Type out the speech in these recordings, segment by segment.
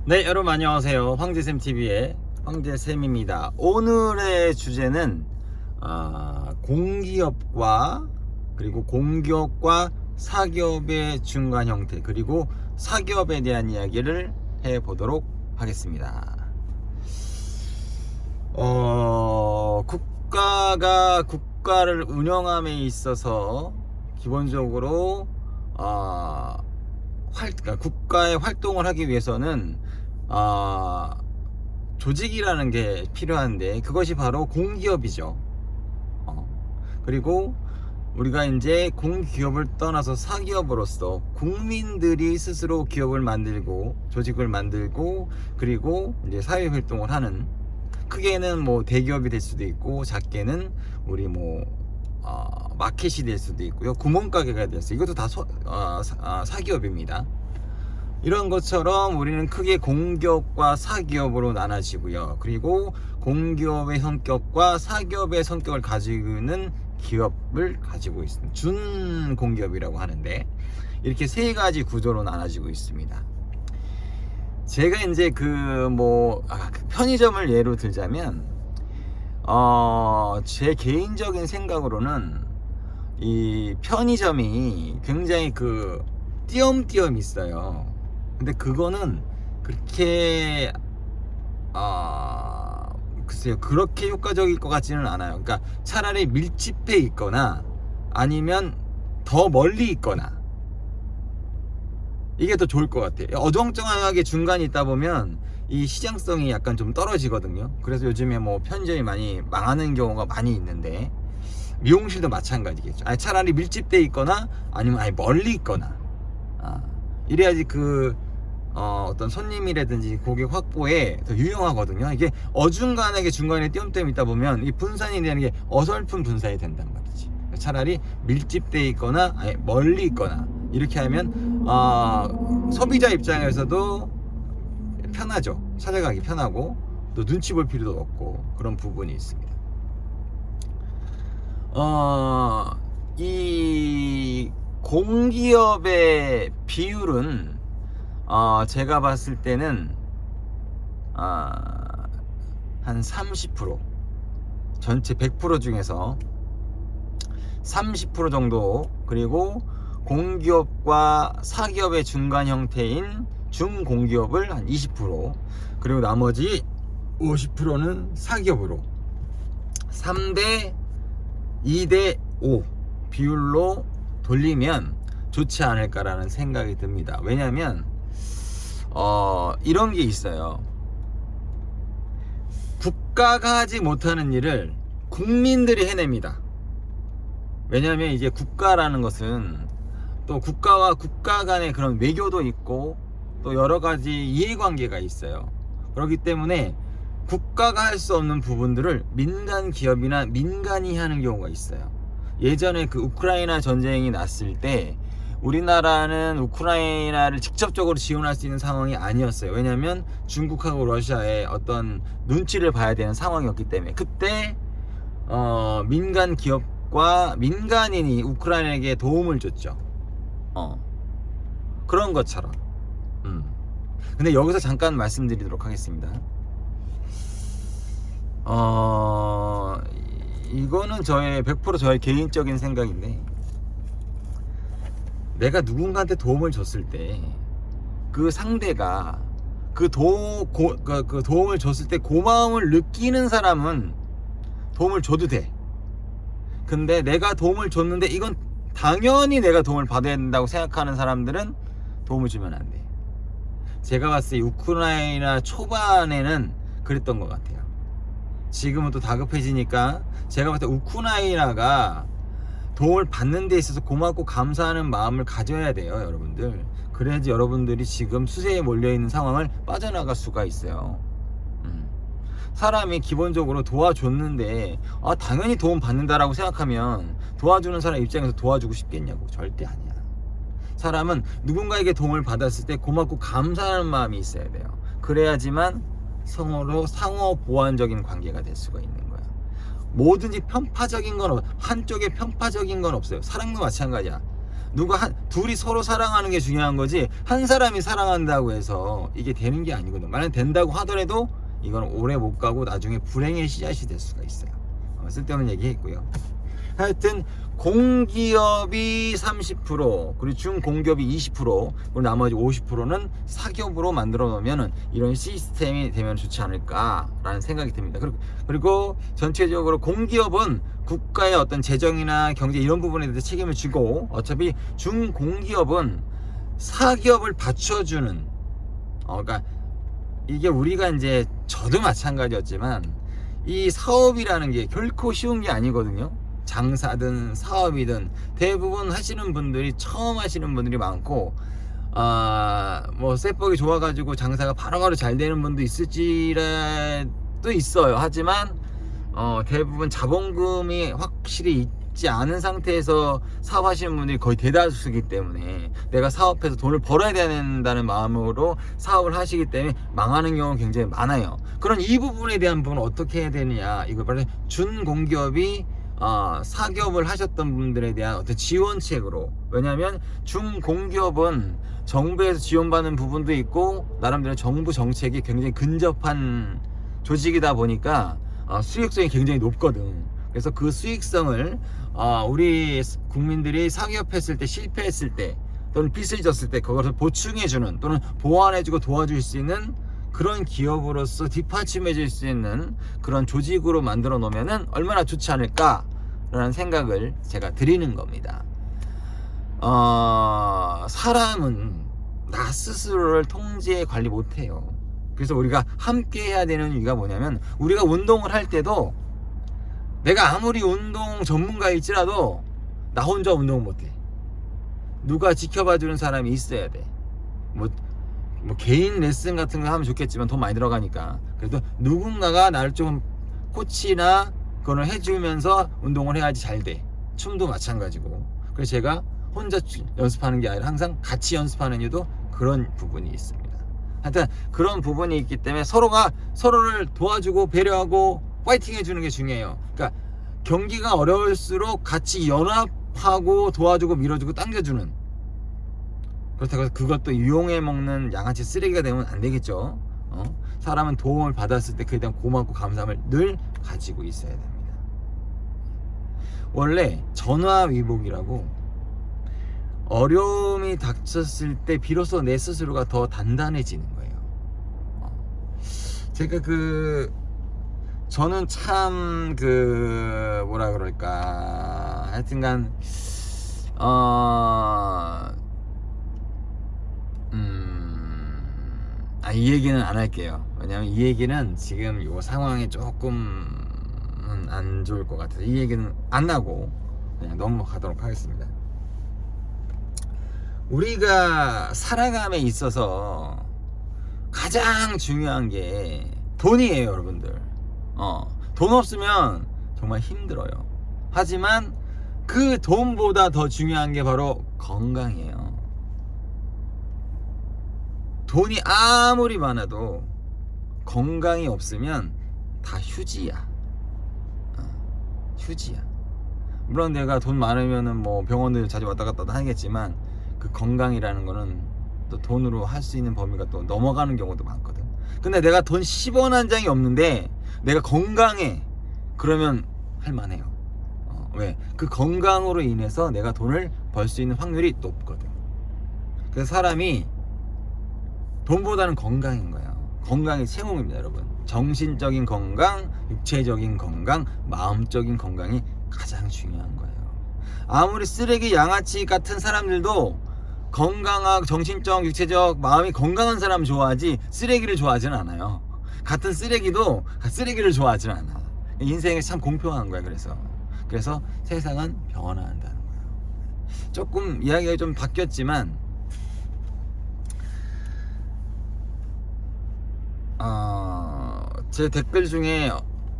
네, 여러분 안녕하세요. 황제쌤TV의 황제쌤입니다. 오늘의 주제는 공기업과 그리고 공기업과 사기업의 중간 형태, 그리고 사기업에 대한 이야기를 해보도록 하겠습니다. 국가를 운영함에 있어서 기본적으로 그러니까 국가의 활동을 하기 위해서는 조직이라는 게 필요한데, 그것이 바로 공기업이죠. 그리고 우리가 이제 공기업을 떠나서 사기업으로서 국민들이 스스로 기업을 만들고 조직을 만들고 그리고 이제 사회 활동을 하는, 크게는 뭐 대기업이 될 수도 있고 작게는 우리 마켓이 될 수도 있고요, 구멍가게가 될 수, 이것도 다 사기업입니다. 이런 것처럼 우리는 크게 공기업과 사기업으로 나눠지고요. 그리고 공기업의 성격과 사기업의 성격을 가지고 있는 기업을 가지고 있습니다. 준공기업이라고 하는데, 이렇게 세 가지 구조로 나눠지고 있습니다. 제가 이제 편의점을 예로 들자면, 제 개인적인 생각으로는 이 편의점이 굉장히 띄엄띄엄 있어요. 근데 그거는 그렇게 글쎄요, 그렇게 효과적일 것 같지는 않아요. 그러니까 차라리 밀집해 있거나 아니면 더 멀리 있거나, 이게 더 좋을 것 같아요. 어정쩡하게 중간에 있다 보면 이 시장성이 약간 좀 떨어지거든요. 그래서 요즘에 편의점이 많이 망하는 경우가 많이 있는데, 미용실도 마찬가지겠죠. 차라리 밀집돼 있거나 아니면 아예 멀리 있거나, 이래야지 어떤 손님이라든지 고객 확보에 더 유용하거든요. 이게 어중간하게 중간에 띄엄띄엄 있다 보면 이 분산이 되는 게 어설픈 분산이 된단 말이지. 차라리 밀집돼 있거나 아예 멀리 있거나, 이렇게 하면 소비자 입장에서도 편하죠. 찾아가기 편하고 또 눈치 볼 필요도 없고, 그런 부분이 있습니다. 이 공기업의 비율은 제가 봤을 때는 한 30%, 전체 100% 중에서 30% 정도, 그리고 공기업과 사기업의 중간 형태인 중공기업을 한 20%, 그리고 나머지 50%는 사기업으로 3대 2대 5 비율로 돌리면 좋지 않을까라는 생각이 듭니다. 왜냐하면 이런 게 있어요. 국가가 하지 못하는 일을 국민들이 해냅니다. 왜냐하면 이제 국가라는 것은 또 국가와 국가 간의 그런 외교도 있고 또 여러 가지 이해관계가 있어요. 그렇기 때문에 국가가 할 수 없는 부분들을 민간 기업이나 민간이 하는 경우가 있어요. 예전에 우크라이나 전쟁이 났을 때 우리나라는 우크라이나를 직접적으로 지원할 수 있는 상황이 아니었어요. 왜냐하면 중국하고 러시아의 어떤 눈치를 봐야 되는 상황이었기 때문에, 그때 민간 기업과 민간인이 우크라이나에게 도움을 줬죠. 그런 것처럼. 근데 여기서 잠깐 말씀드리도록 하겠습니다. 이거는 100% 저의 개인적인 생각인데, 내가 누군가한테 도움을 줬을 때 그 상대가 도움을 줬을 때 고마움을 느끼는 사람은 도움을 줘도 돼. 근데 내가 도움을 줬는데 이건 당연히 내가 도움을 받아야 된다고 생각하는 사람들은 도움을 주면 안 돼. 제가 봤을 때 우크라이나 초반에는 그랬던 것 같아요. 지금은 또 다급해지니까 제가 봤을 때 우크라이나가 도움을 받는 데 있어서 고맙고 감사하는 마음을 가져야 돼요, 여러분들. 그래야지 여러분들이 지금 수세에 몰려있는 상황을 빠져나갈 수가 있어요. 사람이 기본적으로 도와줬는데 당연히 도움 받는다라고 생각하면 도와주는 사람 입장에서 도와주고 싶겠냐고. 절대 아니야. 사람은 누군가에게 도움을 받았을 때 고맙고 감사하는 마음이 있어야 돼요. 그래야지만 서로 상호 보완적인 관계가 될 수가 있는 거야. 뭐든지 편파적인 건 한쪽에 편파적인 건 없어요. 사랑도 마찬가지야. 둘이 서로 사랑하는 게 중요한 거지, 한 사람이 사랑한다고 해서 이게 되는 게 아니거든. 만약 된다고 하더라도 이건 오래 못 가고 나중에 불행의 씨앗이 될 수가 있어요. 쓸데없는 얘기 했고요. 하여튼 공기업이 30%, 그리고 중공기업이 20%, 그리고 나머지 50%는 사기업으로 만들어 놓으면 이런 시스템이 되면 좋지 않을까라는 생각이 듭니다. 그리고 전체적으로 공기업은 국가의 어떤 재정이나 경제 이런 부분에 대해서 책임을 지고, 어차피 중공기업은 사기업을 받쳐주는, 그러니까 이게 우리가 이제 저도 마찬가지였지만 이 사업이라는 게 결코 쉬운 게 아니거든요. 장사든 사업이든 대부분 하시는 분들이, 처음 하시는 분들이 많고, 뭐 쇠뻑이 좋아가지고 장사가 바로바로 잘 되는 분도 있을지라도 있어요. 하지만 대부분 자본금이 확실히 있지 않은 상태에서 사업하시는 분들이 거의 대다수이기 때문에, 내가 사업해서 돈을 벌어야 된다는 마음으로 사업을 하시기 때문에 망하는 경우가 굉장히 많아요. 그런 이 부분에 대한 부분은 어떻게 해야 되느냐, 이거 바로 준공기업이 사기업을 하셨던 분들에 대한 어떤 지원책으로, 왜냐하면 중공기업은 정부에서 지원받는 부분도 있고 나름대로 정부 정책이 굉장히 근접한 조직이다 보니까 수익성이 굉장히 높거든. 그래서 그 수익성을 우리 국민들이 사기업했을 때, 실패했을 때, 또는 빚을 졌을 때 그것을 보충해주는, 또는 보완해주고 도와줄 수 있는 그런 기업으로서 뒷받침해 줄 수 있는 그런 조직으로 만들어 놓으면 얼마나 좋지 않을까라는 생각을 제가 드리는 겁니다. 사람은 나 스스로를 통제 관리 못해요. 그래서 우리가 함께 해야 되는 이유가 뭐냐면, 우리가 운동을 할 때도 내가 아무리 운동 전문가일지라도 나 혼자 운동을 못해. 누가 지켜봐주는 사람이 있어야 돼. 뭐 개인 레슨 같은 거 하면 좋겠지만 돈 많이 들어가니까, 그래도 누군가가 나를 좀 코치나 그걸 해주면서 운동을 해야지 잘 돼. 춤도 마찬가지고. 그래서 제가 혼자 연습하는 게 아니라 항상 같이 연습하는 이유도 그런 부분이 있습니다. 하여튼 그런 부분이 있기 때문에 서로가 서로를 도와주고 배려하고 파이팅 해주는 게 중요해요. 그러니까 경기가 어려울수록 같이 연합하고 도와주고 밀어주고 당겨주는, 그렇다고 해서 그것도 이용해 먹는 양아치 쓰레기가 되면 안 되겠죠. 사람은 도움을 받았을 때 그에 대한 고맙고 감사함을 늘 가지고 있어야 됩니다. 원래 전화위복이라고, 어려움이 닥쳤을 때 비로소 내 스스로가 더 단단해지는 거예요. 제가 저는 참 뭐라 그럴까, 하여튼간 이 얘기는 안 할게요. 왜냐면 이 얘기는 지금 이 상황에 조금 안 좋을 것 같아서 이 얘기는 안 하고 그냥 넘어가도록 하겠습니다. 우리가 살아감에 있어서 가장 중요한 게 돈이에요, 여러분들. 돈 없으면 정말 힘들어요. 하지만 그 돈보다 더 중요한 게 바로 건강이에요. 돈이 아무리 많아도 건강이 없으면 다 휴지야. 휴지야. 물론 내가 돈 많으면은 뭐 병원을 자주 왔다 갔다 하겠지만, 그 건강이라는 거는 또 돈으로 할 수 있는 범위가 또 넘어가는 경우도 많거든. 근데 내가 돈 10원 한 장이 없는데 내가 건강해, 그러면 할만해요. 왜? 그 건강으로 인해서 내가 돈을 벌 수 있는 확률이 높거든. 그래서 사람이 돈보다는 건강인 거예요. 건강이 최고입니다, 여러분. 정신적인 건강, 육체적인 건강, 마음적인 건강이 가장 중요한 거예요. 아무리 쓰레기 양아치 같은 사람들도 건강하고 정신적, 육체적, 마음이 건강한 사람 좋아하지 쓰레기를 좋아하지는 않아요. 같은 쓰레기도 쓰레기를 좋아하지는 않아. 인생이 참 공평한 거야. 그래서 세상은 변화한다는 거예요. 조금 이야기가 좀 바뀌었지만 제 댓글 중에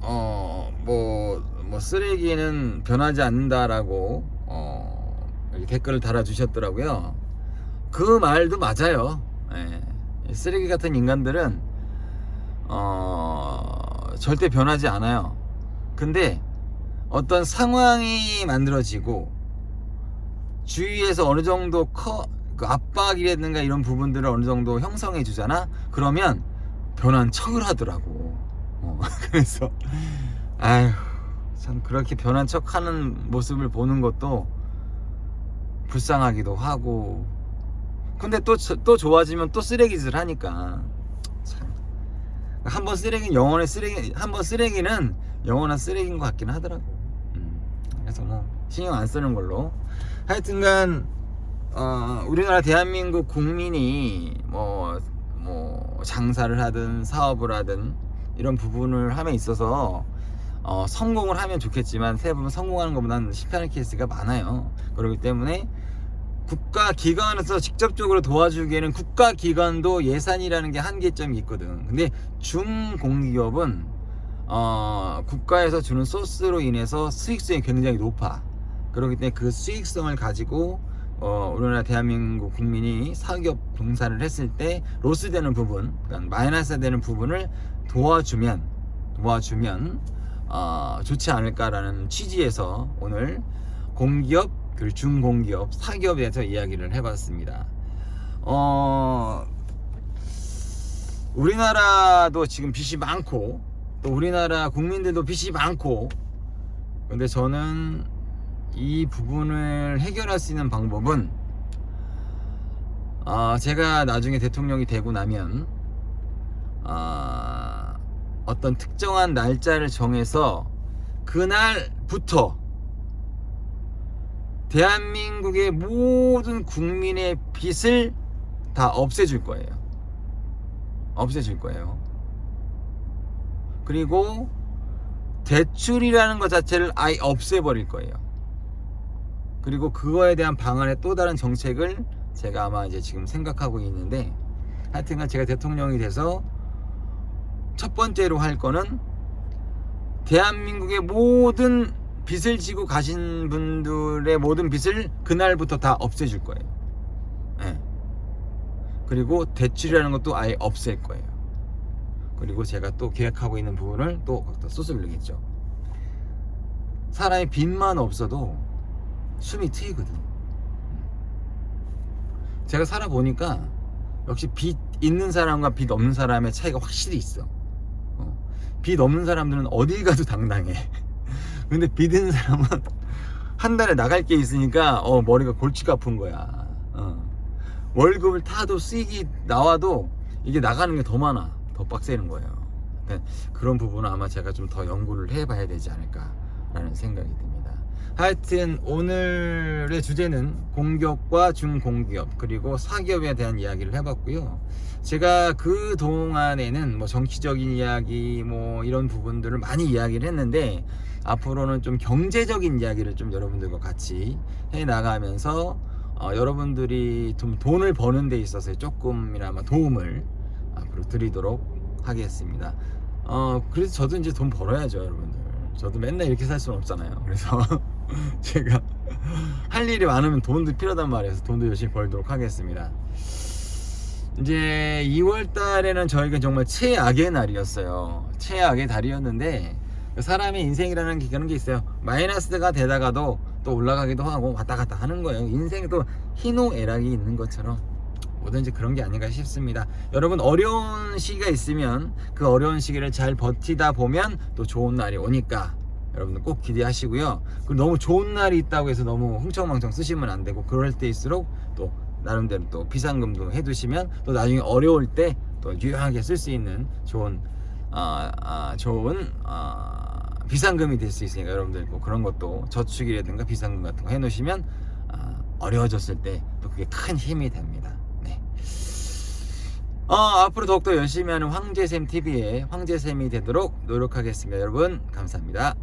뭐 쓰레기는 변하지 않는다라고 이렇게 댓글을 달아주셨더라고요. 그 말도 맞아요. 쓰레기 같은 인간들은 절대 변하지 않아요. 근데 어떤 상황이 만들어지고 주위에서 어느 정도 그 압박이라든가 이런 부분들을 어느 정도 형성해 주잖아. 그러면 변한 척을 하더라고. 그래서 아휴, 참 그렇게 변한 척하는 모습을 보는 것도 불쌍하기도 하고. 근데 또 좋아지면 또 쓰레기질 하니까 참. 한번 쓰레기는 영원의 쓰레기, 한번 쓰레기는 영원한 쓰레기인 것 같긴 하더라고. 그래서 뭐 신경 안 쓰는 걸로. 하여튼간 우리나라 대한민국 국민이 뭐 장사를 하든 사업을 하든 이런 부분을 함에 있어서 성공을 하면 좋겠지만 대부분 성공하는 것보다는 실패하는 케이스가 많아요. 그렇기 때문에 국가기관에서 직접적으로 도와주기에는 국가기관도 예산이라는 게 한계점이 있거든. 근데 중공기업은 국가에서 주는 소스로 인해서 수익성이 굉장히 높아. 그렇기 때문에 그 수익성을 가지고 우리나라 대한민국 국민이 사기업 종사를 했을 때 로스되는 부분, 그러니까 마이너스 되는 부분을 도와주면 좋지 않을까라는 취지에서 오늘 공기업 그리고 중공기업, 사기업에 대해서 이야기를 해봤습니다. 우리나라도 지금 빚이 많고 또 우리나라 국민들도 빚이 많고, 근데 저는 이 부분을 해결할 수 있는 방법은 제가 나중에 대통령이 되고 나면 어떤 특정한 날짜를 정해서 그날부터 대한민국의 모든 국민의 빚을 다 없애줄 거예요. 그리고 대출이라는 것 자체를 아예 없애버릴 거예요. 그리고 그거에 대한 방안의 또 다른 정책을 제가 아마 이제 지금 생각하고 있는데, 하여튼간 제가 대통령이 돼서 첫 번째로 할 거는 대한민국의 모든 빚을 지고 가신 분들의 모든 빚을 그날부터 다 없애줄 거예요. 네. 그리고 대출이라는 것도 아예 없앨 거예요. 그리고 제가 또 계획하고 있는 부분을 또 거기다 쏟으려겠죠. 사람이 빚만 없어도 숨이 트이거든. 제가 살아보니까 역시 빚 있는 사람과 빚 없는 사람의 차이가 확실히 있어. 빚 없는 사람들은 어딜 가도 당당해. 근데 빚 있는 사람은 한 달에 나갈 게 있으니까 머리가 골치가 아픈 거야. 월급을 타도 수익이 나와도 이게 나가는 게 더 많아. 더 빡세는 거예요. 그런 부분은 아마 제가 좀 더 연구를 해봐야 되지 않을까라는 생각이 듭니다. 하여튼 오늘의 주제는 공기업과 중공기업 그리고 사기업에 대한 이야기를 해봤고요. 제가 그 동안에는 뭐 정치적인 이야기 뭐 이런 부분들을 많이 이야기를 했는데, 앞으로는 좀 경제적인 이야기를 좀 여러분들과 같이 해 나가면서 여러분들이 좀 돈을 버는 데 있어서 조금이나마 도움을 앞으로 드리도록 하겠습니다. 그래서 저도 이제 돈 벌어야죠, 여러분들. 저도 맨날 이렇게 살 수는 없잖아요. 그래서 제가 할 일이 많으면 돈도 필요하단 말이에요. 그래서 돈도 열심히 벌도록 하겠습니다. 이제 2월 달에는 저희가 정말 최악의 날이었어요. 최악의 달이었는데, 사람의 인생이라는 게 그런 게 있어요. 마이너스가 되다가도 또 올라가기도 하고 왔다 갔다 하는 거예요. 인생도 희노애락이 있는 것처럼 뭐든지 그런 게 아닌가 싶습니다. 여러분, 어려운 시기가 있으면 그 어려운 시기를 잘 버티다 보면 또 좋은 날이 오니까 여러분들 꼭 기대하시고요. 그리고 너무 좋은 날이 있다고 해서 너무 흥청망청 쓰시면 안 되고, 그럴 때일수록 또 나름대로 또 비상금도 해두시면 또 나중에 어려울 때 또 유용하게 쓸 수 있는 좋은 비상금이 될 수 있으니까 여러분들 꼭 그런 것도 저축이라든가 비상금 같은 거 해놓으시면 어려워졌을 때 또 그게 큰 힘이 됩니다. 네. 앞으로 더욱더 열심히 하는 황제샘TV의 황제샘이 되도록 노력하겠습니다. 여러분 감사합니다.